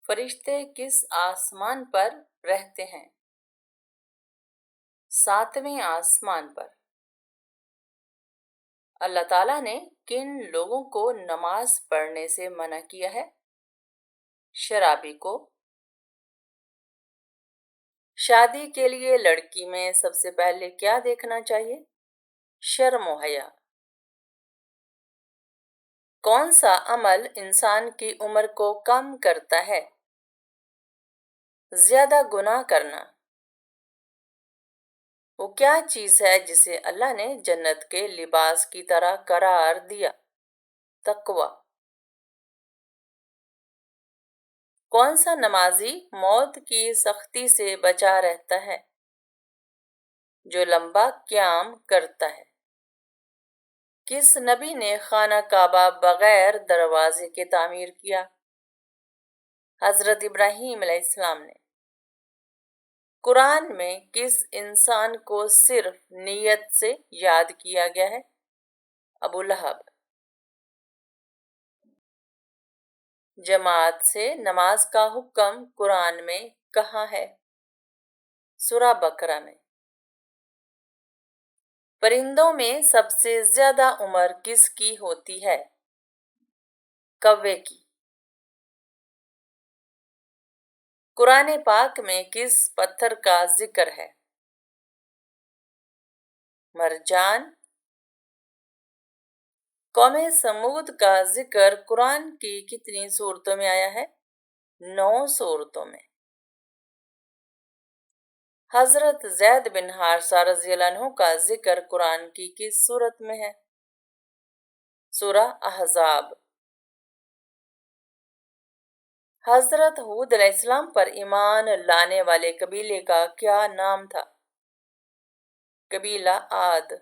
فرشتے کس آسمان پر رہتے ہیں؟ 7ویں آسمان پر۔ اللہ تعالیٰ نے کن لوگوں کو نماز پڑھنے سے منع کیا ہے؟ شرابی کو۔ شادی کے لیے لڑکی میں سب سے پہلے کیا دیکھنا چاہیے؟ شرم و حیا۔ کون سا عمل انسان کی عمر کو کم کرتا ہے؟ زیادہ گناہ کرنا۔ وہ کیا چیز ہے جسے اللہ نے جنت کے لباس کی طرح قرار دیا؟ تقوی۔ کون سا نمازی موت کی سختی سے بچا رہتا ہے؟ جو لمبا قیام کرتا ہے۔ کس نبی نے خانہ کعبہ بغیر دروازے کے تعمیر کیا؟ حضرت ابراہیم علیہ السلام نے۔ قرآن میں کس انسان کو صرف نیت سے یاد کیا گیا ہے؟ ابو لہب۔ جماعت سے نماز کا حکم قرآن میں کہاں ہے؟ سورہ بقرہ میں۔ پرندوں میں سب سے زیادہ عمر کس کی ہوتی ہے؟ کوے کی۔ قرآن پاک میں کس پتھر کا ذکر ہے؟ مرجان۔ قوم سمود کا ذکر قرآن کی کتنی سورتوں میں آیا ہے؟ 9 سورتوں میں۔ حضرت زید بن حارثہ رضی اللہ عنہ کا ذکر قرآن کی کس سورت میں ہے؟ سورہ احزاب۔ حضرت ہود علیہ السلام پر ایمان لانے والے قبیلے کا کیا نام تھا؟ قبیلہ عاد۔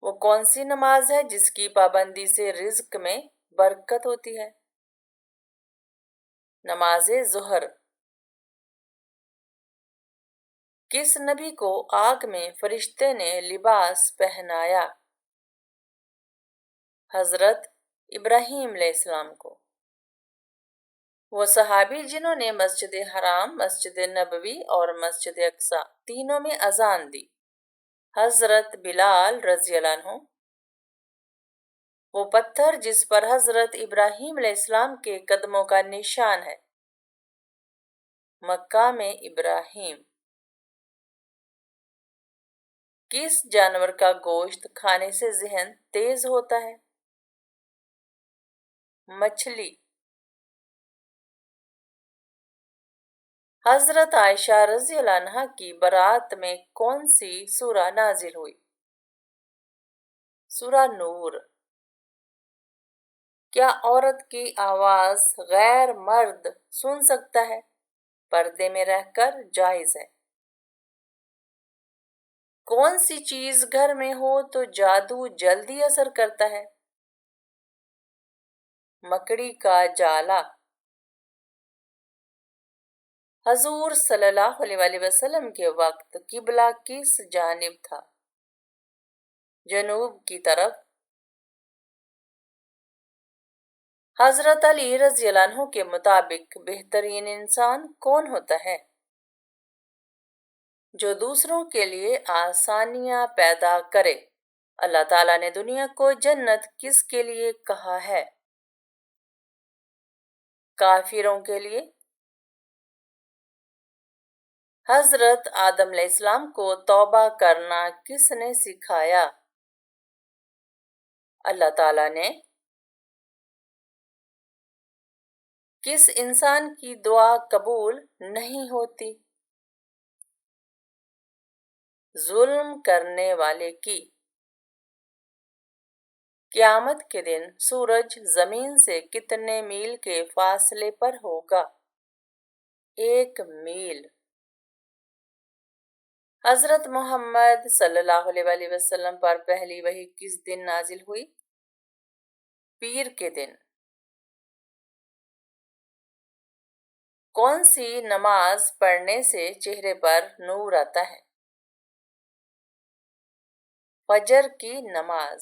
وہ کون سی نماز ہے جس کی پابندی سے رزق میں برکت ہوتی ہے؟ نماز ظہر۔ کس نبی کو آگ میں فرشتے نے لباس پہنایا؟ حضرت ابراہیم علیہ السلام کو۔ وہ صحابی جنہوں نے مسجد حرام، مسجد نبوی اور مسجد اقصی تینوں میں اذان دی؟ حضرت بلال رضی اللہ عنہ۔ وہ پتھر جس پر حضرت ابراہیم علیہ السلام کے قدموں کا نشان ہے؟ مقام ابراہیم۔ کس جانور کا گوشت کھانے سے ذہن تیز ہوتا ہے؟ مچھلی۔ حضرت عائشہ رضی اللہ عنہا کی برات میں کون سی سورہ نازل ہوئی؟ سورہ نور۔ کیا عورت کی آواز غیر مرد سن سکتا ہے؟ پردے میں رہ کر جائز ہے۔ کون سی چیز گھر میں ہو تو جادو جلدی اثر کرتا ہے؟ مکڑی کا جالا۔ حضور صلی اللہ علیہ وآلہ وسلم کے وقت قبلہ کس جانب تھا؟ جنوب کی طرف۔ حضرت علی رضی اللہ عنہ کے مطابق بہترین انسان کون ہوتا ہے؟ جو دوسروں کے لیے آسانیاں پیدا کرے۔ اللہ تعالیٰ نے دنیا کو جنت کس کے لیے کہا ہے؟ کافروں کے لیے۔ حضرت آدم علیہ السلام کو توبہ کرنا کس نے سکھایا؟ اللہ تعالیٰ نے۔ کس انسان کی دعا قبول نہیں ہوتی؟ ظلم کرنے والے کی۔ قیامت کے دن سورج زمین سے کتنے میل کے فاصلے پر ہوگا؟ 1 میل۔ حضرت محمد صلی اللہ علیہ وآلہ وسلم پر پہلی وحی کس دن نازل ہوئی؟ پیر کے دن۔ کون سی نماز پڑھنے سے چہرے پر نور آتا ہے؟ فجر کی نماز۔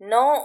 9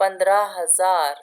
15,000।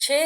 6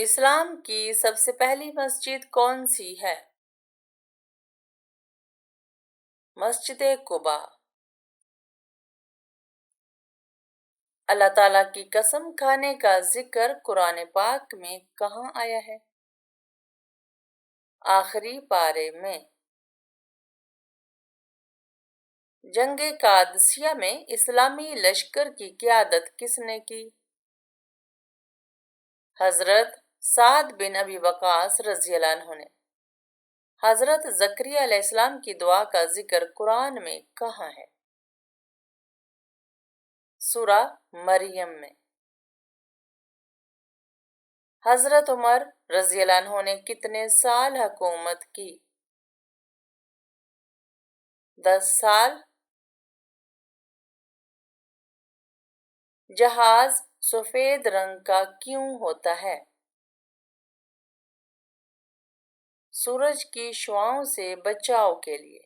اسلام کی سب سے پہلی مسجد کون سی ہے؟ مسجد قباء۔ اللہ تعالیٰ کی قسم کھانے کا ذکر قرآن پاک میں کہاں آیا ہے؟ آخری پارے میں۔ جنگ قادسیہ میں اسلامی لشکر کی قیادت کس نے کی؟ حضرت سعد بن ابی وقاص رضی اللہ عنہ نے۔ حضرت زکریا علیہ السلام کی دعا کا ذکر قرآن میں کہاں ہے؟ سورہ مریم میں۔ حضرت عمر رضی اللہ عنہ نے کتنے سال حکومت کی؟ 10 سال۔ جہاز سفید رنگ کا کیوں ہوتا ہے؟ سورج کی شعاؤں سے بچاؤ کے لیے۔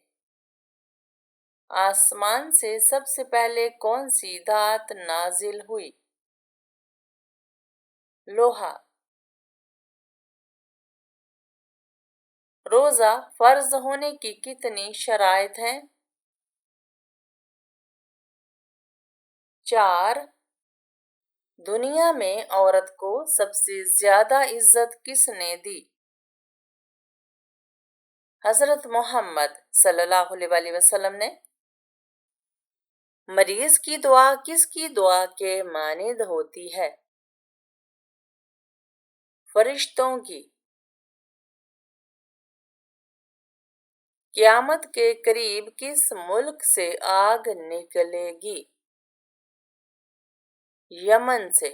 آسمان سے سب سے پہلے کون سی دھات نازل ہوئی؟ لوہا۔ روزہ فرض ہونے کی کتنی شرائط ہیں؟ 4۔ دنیا میں عورت کو سب سے زیادہ عزت کس نے دی؟ حضرت محمد صلی اللہ علیہ وسلم نے۔ مریض کی دعا کس کی دعا کے مانند ہوتی ہے؟ فرشتوں کی۔ قیامت کے قریب کس ملک سے آگ نکلے گی؟ یمن سے۔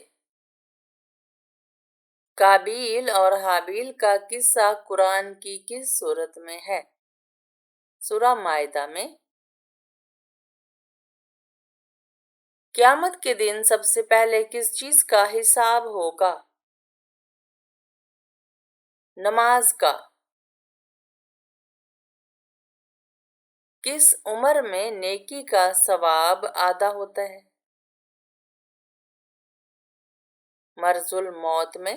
قابیل اور حابیل کا قصہ قرآن کی کس سورت میں ہے؟ سورہ مائدہ میں۔ قیامت کے دن سب سے پہلے کس چیز کا حساب ہوگا؟ نماز کا۔ کس عمر میں نیکی کا ثواب آدھا ہوتا ہے؟ مرض الموت میں۔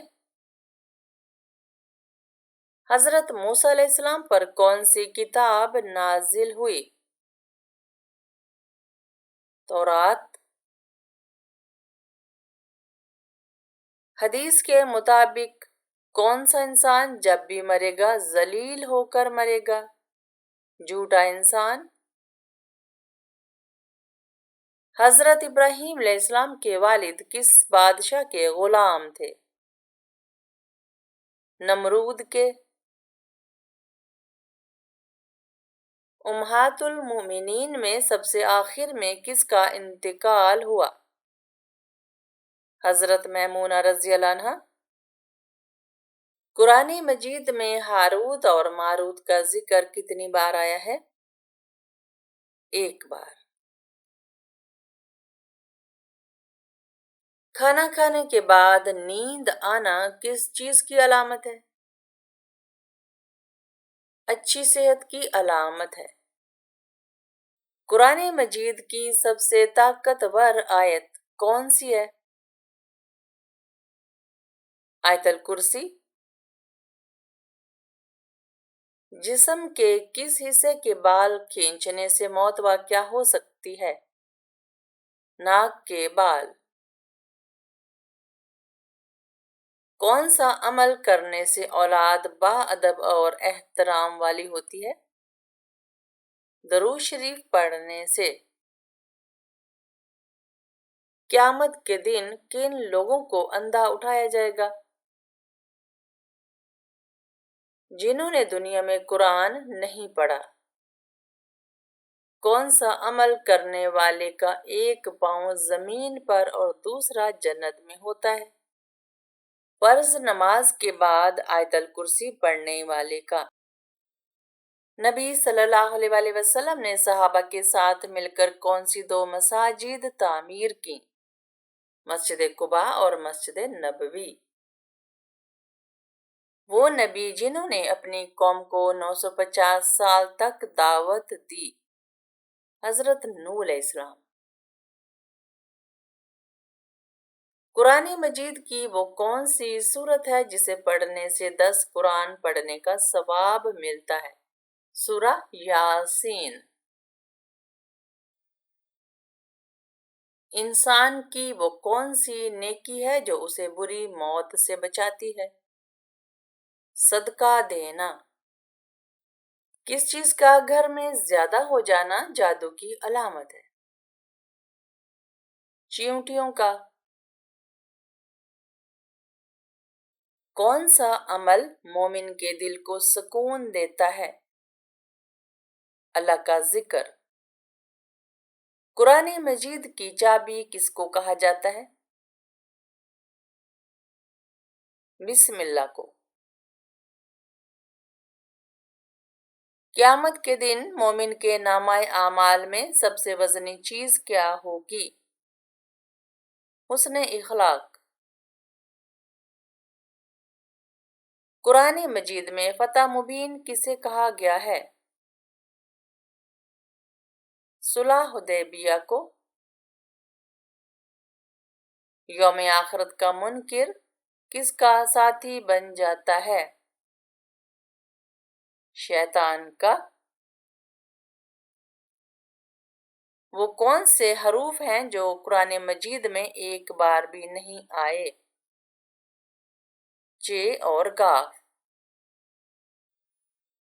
حضرت موسیٰ علیہ السلام پر کون سی کتاب نازل ہوئی؟ تورات۔ حدیث کے مطابق کون سا انسان جب بھی مرے گا ذلیل ہو کر مرے گا؟ جھوٹا انسان۔ حضرت ابراہیم علیہ السلام کے والد کس بادشاہ کے غلام تھے؟ نمرود کے۔ امہات المومنین میں سب سے آخر میں کس کا انتقال ہوا؟ حضرت میمونہ رضی اللہ عنہا۔ قرآن مجید میں ہاروت اور ماروت کا ذکر کتنی بار آیا ہے؟ 1 بار۔ کھانا کھانے کے بعد نیند آنا کس چیز کی علامت ہے؟ اچھی صحت کی علامت ہے۔ قرآن مجید کی سب سے طاقتور آیت کون سی ہے؟ آیت الکرسی۔ جسم کے کس حصے کے بال کھینچنے سے موت واقع ہو سکتی ہے؟ ناک کے بال۔ کون سا عمل کرنے سے اولاد باادب اور احترام والی ہوتی ہے؟ درود شریف پڑھنے سے۔ قیامت کے دن کن لوگوں کو اندھا اٹھایا جائے گا؟ جنہوں نے دنیا میں قرآن نہیں پڑھا۔ کون سا عمل کرنے والے کا ایک پاؤں زمین پر اور دوسرا جنت میں ہوتا ہے؟ فرض نماز کے بعد آیت الکرسی پڑھنے والے کا۔ نبی صلی اللہ علیہ وسلم نے صحابہ کے ساتھ مل کر کون سی 2 مساجد تعمیر کی؟ مسجد قباء اور مسجد نبوی۔ وہ نبی جنہوں نے اپنی قوم کو 950 سال تک دعوت دی؟ حضرت نوح علیہ السلام۔ قرآن مجید کی وہ کون سی سورت ہے جسے پڑھنے سے 10 قرآن پڑھنے کا ثواب ملتا ہے؟ سورہ یاسین۔ انسان کی وہ کون سی نیکی ہے جو اسے بری موت سے بچاتی ہے؟ صدقہ دینا۔ کس چیز کا گھر میں زیادہ ہو جانا جادو کی علامت ہے؟ چیونٹیوں کا۔ کون سا عمل مومن کے دل کو سکون دیتا ہے؟ اللہ کا ذکر۔ قرآن مجید کی چابی کس کو کہا جاتا ہے؟ بسم اللہ کو۔ قیامت کے دن مومن کے نامہ اعمال میں سب سے وزنی چیز کیا ہوگی؟ حسن اخلاق۔ قرآن مجید میں فتح مبین کسے کہا گیا ہے؟ صلح حدیبیہ کو۔ یوم آخرت کا منکر کس کا ساتھی بن جاتا ہے؟ شیطان کا۔ وہ کون سے حروف ہیں جو قرآن مجید میں ایک بار بھی نہیں آئے؟ ج اور ق۔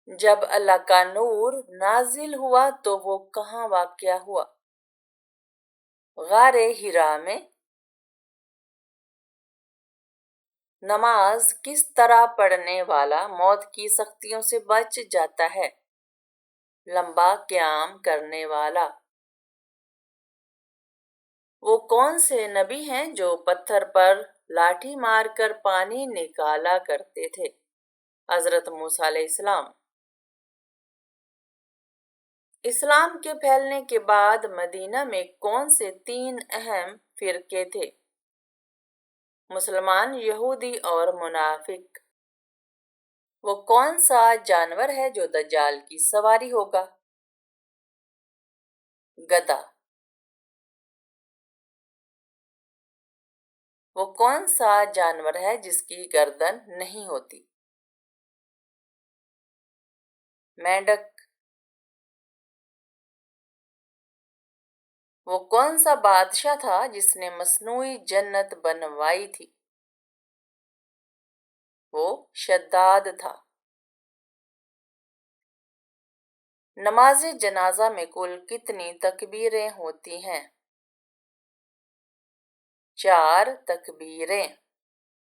جب اللہ کا نور نازل ہوا تو وہ کہاں واقع ہوا؟ غار حرا میں۔ نماز کس طرح پڑھنے والا موت کی سختیوں سے بچ جاتا ہے؟ لمبا قیام کرنے والا۔ وہ کون سے نبی ہیں جو پتھر پر لاٹھی مار کر پانی نکالا کرتے تھے؟ حضرت موسیٰ علیہ السلام۔ اسلام کے پھیلنے کے بعد مدینہ میں کون سے 3 اہم فرقے تھے؟ مسلمان، یہودی اور منافق۔ وہ کون سا جانور ہے جو دجال کی سواری ہوگا؟ گدھا۔ وہ کون سا جانور ہے جس کی گردن نہیں ہوتی؟ مینڈک۔ وہ کون سا بادشاہ تھا جس نے مصنوعی جنت بنوائی تھی؟ وہ شداد تھا۔ نماز جنازہ میں کل کتنی تکبیریں ہوتی ہیں؟ 4 تکبیریں۔